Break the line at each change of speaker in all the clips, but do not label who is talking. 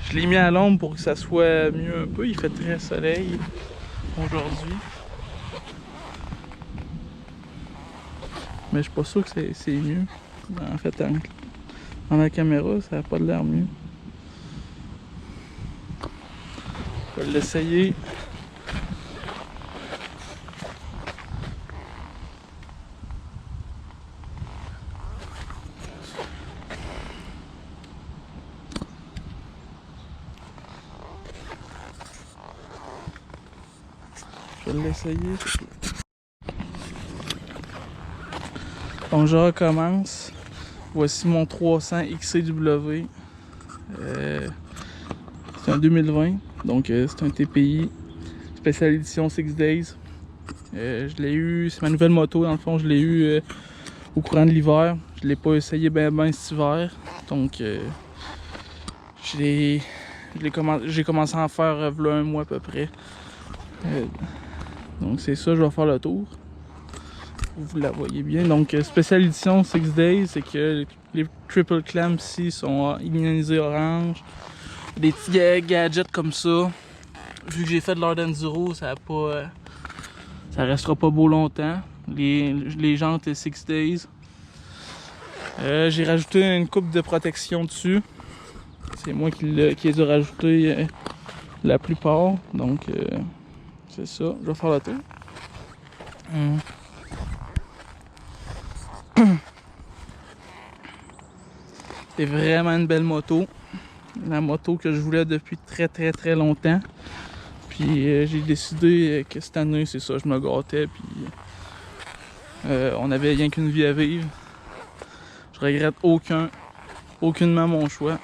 Je l'ai mis à l'ombre pour que ça soit mieux un peu. Il fait très soleil aujourd'hui. Mais je suis pas sûr que c'est mieux. En fait, dans la caméra, ça n'a pas l'air mieux. Je vais l'essayer. Je vais l'essayer. Donc je recommence. Voici mon 300 XCW. C'est un 2020. Donc c'est un TPI. Spécial édition 6 Days. Je l'ai eu, c'est ma nouvelle moto dans le fond, je l'ai eu au courant de l'hiver. Je l'ai pas essayé ben cet hiver. Donc j'ai commencé à en faire voilà un mois à peu près. Donc c'est ça, je vais faire le tour. Vous la voyez bien. Donc spécial édition 6 Days, c'est que les triple clamps ici sont igninisés orange. Des petits gadgets comme ça. Vu que j'ai fait de l'Hard Enduro, ça restera pas beau longtemps. Les jantes 6 Days. J'ai rajouté une coupe de protection dessus. C'est moi qui les ai rajoutés la plupart. Donc c'est ça. Je vais faire le tour. C'est vraiment une belle moto. La moto que je voulais depuis très longtemps. Puis j'ai décidé que cette année, c'est ça, je me gâtais. Puis on n'avait rien qu'une vie à vivre. Je regrette aucunement mon choix.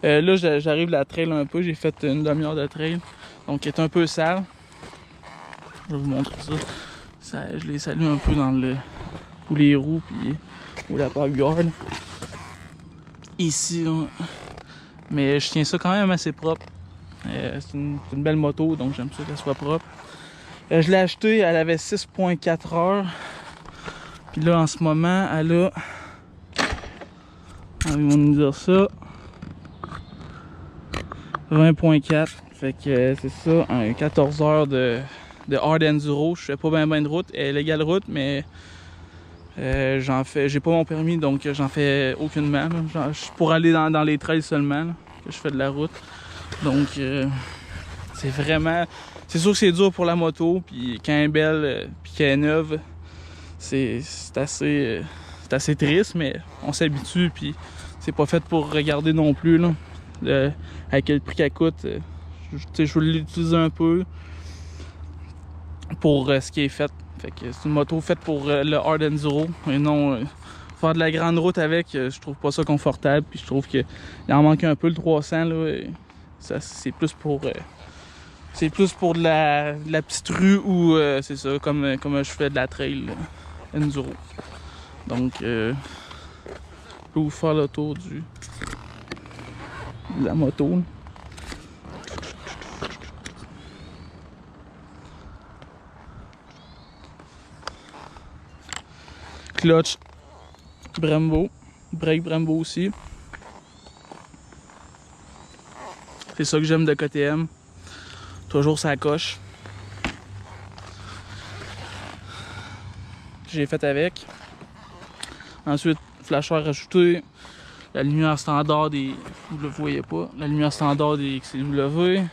Là, j'arrive la trail un peu. J'ai fait une demi-heure de trail. Donc, elle est un peu sale. Je vais vous montrer ça. Je l'ai salé un peu dans ou les roues, puis ou la garde. Ici, là. Mais je tiens ça quand même assez propre. C'est une belle moto, donc j'aime ça qu'elle soit propre. Je l'ai achetée, elle avait 6.4 heures. Puis là, en ce moment, elle a... Ils vont nous dire ça. 20.4. Fait que c'est ça, 14 heures de hard enduro. Je fais pas bien de route. Elle est légale route, mais j'ai pas mon permis, donc j'en fais aucunement. Je suis pour aller dans les trails seulement là, que je fais de la route. Donc c'est vraiment... C'est sûr que c'est dur pour la moto, puis quand elle est belle, puis qu'elle est neuve, c'est assez triste, mais on s'habitue, puis c'est pas fait pour regarder non plus, là. À quel prix qu'elle coûte. Je voulais l'utiliser un peu pour ce qui est fait. Fait que c'est une moto faite pour le hard enduro et non faire de la grande route avec. Je trouve pas ça confortable, puis je trouve qu'il en manque un peu le 300 là. C'est plus pour de la petite rue ou c'est ça comme je fais de la trail enduro. Donc je peux vous faire le tour de la moto là. Clutch Brembo, break Brembo aussi. C'est ça que j'aime de KTM. Toujours ça coche. J'ai fait avec. Ensuite, flasheur ajouté. La lumière standard des... Vous le voyez pas. La lumière standard des XCW.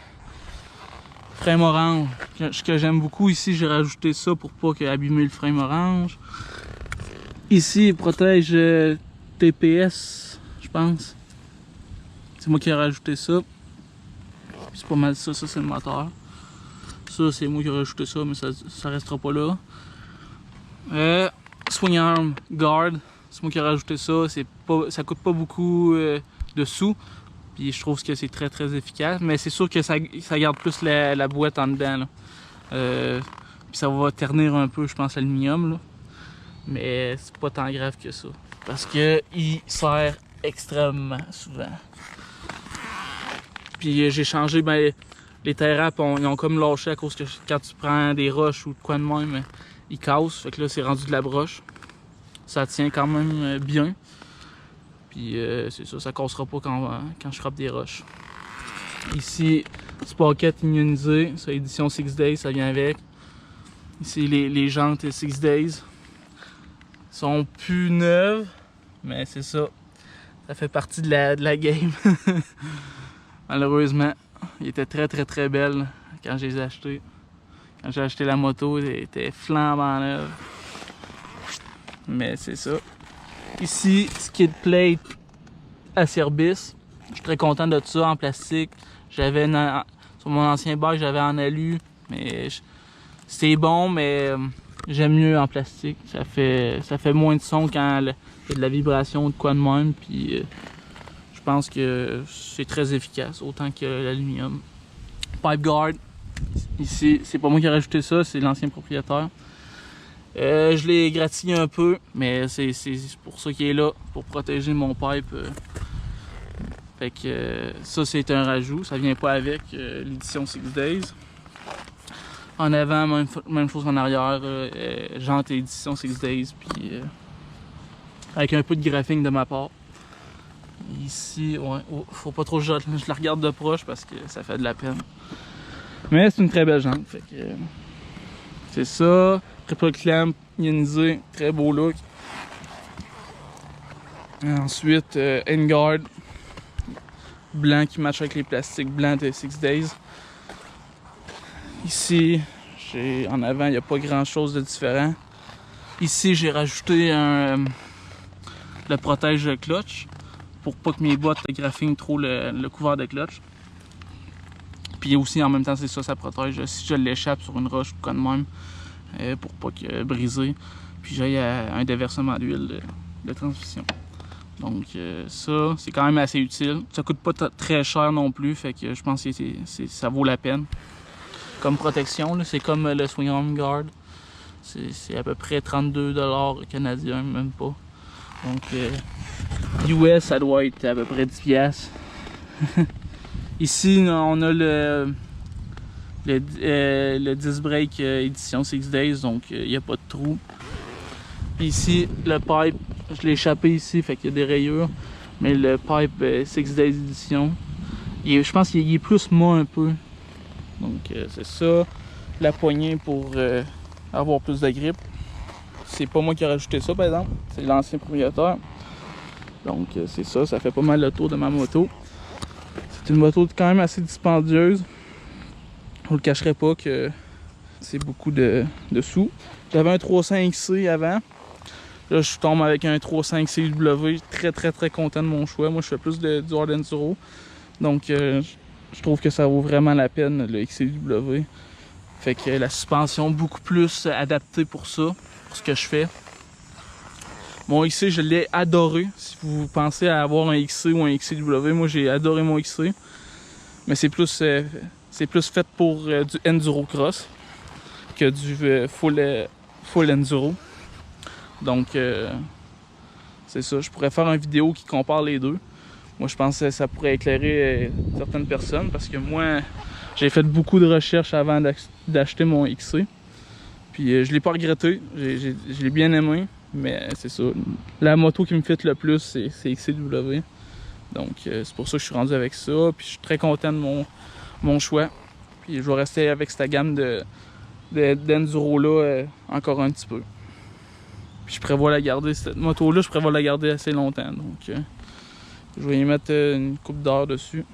Frame orange. Ce que j'aime beaucoup ici, j'ai rajouté ça pour pas abîmer le frame orange. Ici, il protège TPS, je pense. C'est moi qui ai rajouté ça. C'est pas mal ça, c'est le moteur. Ça, c'est moi qui ai rajouté ça, mais ça restera pas là. Swing arm guard, c'est moi qui ai rajouté ça. Ça coûte pas beaucoup de sous. Puis je trouve que c'est très efficace. Mais c'est sûr que ça garde plus la boîte en dedans, là. Puis ça va ternir un peu, je pense, l'aluminium, là. Mais c'est pas tant grave que ça. Parce que il sert extrêmement souvent. Puis j'ai changé, les tie-wraps, ils ont comme lâché à cause que quand tu prends des roches ou de quoi de même, ils cassent. Fait que là, c'est rendu de la broche. Ça tient quand même bien. Puis c'est ça cassera pas quand je frappe des roches. Ici, Sprocket unionisé, c'est édition 6 Days, ça vient avec. Ici, les jantes 6 Days sont plus neuves, mais c'est ça. Ça fait partie de la game. Malheureusement, il était très belle quand je les ai achetés. Quand j'ai acheté la moto, elle était flambant neuve. Mais c'est ça. Ici, skid plate à Cerbis. Je suis très content de ça en plastique. J'avais sur mon ancien bike, j'avais en alu, mais c'est bon, mais j'aime mieux en plastique. Ça fait moins de son quand il y a de la vibration ou de quoi de même. Puis je pense que c'est très efficace, autant que l'aluminium. Pipe guard. Ici, c'est pas moi qui ai rajouté ça, c'est l'ancien propriétaire. Je l'ai égratigné un peu, mais c'est pour ça qu'il est là, pour protéger mon pipe. Fait que ça, c'est un rajout, ça vient pas avec l'édition 6 Days. En avant, même chose en arrière, jante édition 6 Days, puis avec un peu de graphing de ma part. Ici, ouais, faut pas trop que je la regarde de proche parce que ça fait de la peine. Mais c'est une très belle jante, fait que c'est ça. Triple clamp ionisé, très beau look. Ensuite, N-Guard blanc qui match avec les plastiques blancs de 6 Days. Ici, en avant, il n'y a pas grand chose de différent. Ici, j'ai rajouté le protège de clutch pour pas que mes bottes graphine trop le couvert de clutch. Puis aussi, en même temps, c'est ça, ça protège si je l'échappe sur une roche ou quoi de même, pour pas que briser. Puis j'ai un déversement d'huile de transmission. Donc ça, c'est quand même assez utile. Ça coûte pas très cher non plus, fait que je pense que ça vaut la peine. Comme protection, c'est comme le Swing Arm Guard. C'est à peu près 32$ canadiens, même pas. Donc US, ça doit être à peu près 10$. Ici, on a le disc brake édition 6 Days, donc il n'y a pas de trou. Puis ici, le pipe, je l'ai échappé ici, fait qu'il y a des rayures. Mais le pipe 6 Days édition, je pense qu'il est plus mat un peu. Donc c'est ça. La poignée pour avoir plus de grip. C'est pas moi qui ai rajouté ça par exemple, c'est l'ancien propriétaire. Donc c'est ça, ça fait pas mal le tour de ma moto. C'est une moto quand même assez dispendieuse. Je le cacherai pas que c'est beaucoup de sous. J'avais un 3.5C avant. Là, je tombe avec un 3.5 CW. Très content de mon choix. Moi, je fais plus du hard enduro. Donc, je trouve que ça vaut vraiment la peine, le XCW. Fait que la suspension beaucoup plus adaptée pour ça, pour ce que je fais. Mon XC, je l'ai adoré. Si vous pensez à avoir un XC ou un XCW, moi, j'ai adoré mon XC. Mais c'est plus fait pour du enduro cross que du full enduro. Donc c'est ça, je pourrais faire une vidéo qui compare les deux. Moi je pense que ça pourrait éclairer certaines personnes parce que moi j'ai fait beaucoup de recherches avant d'acheter mon XC. Puis je l'ai pas regretté, je l'ai bien aimé, mais c'est ça. La moto qui me fit le plus c'est XCW. Donc c'est pour ça que je suis rendu avec ça. Puis je suis très content de mon choix. Puis je vais rester avec cette gamme d'enduro là encore un petit peu. Puis je prévois la garder, cette moto là, je prévois la garder assez longtemps. Donc je vais y mettre une coupe d'heure dessus.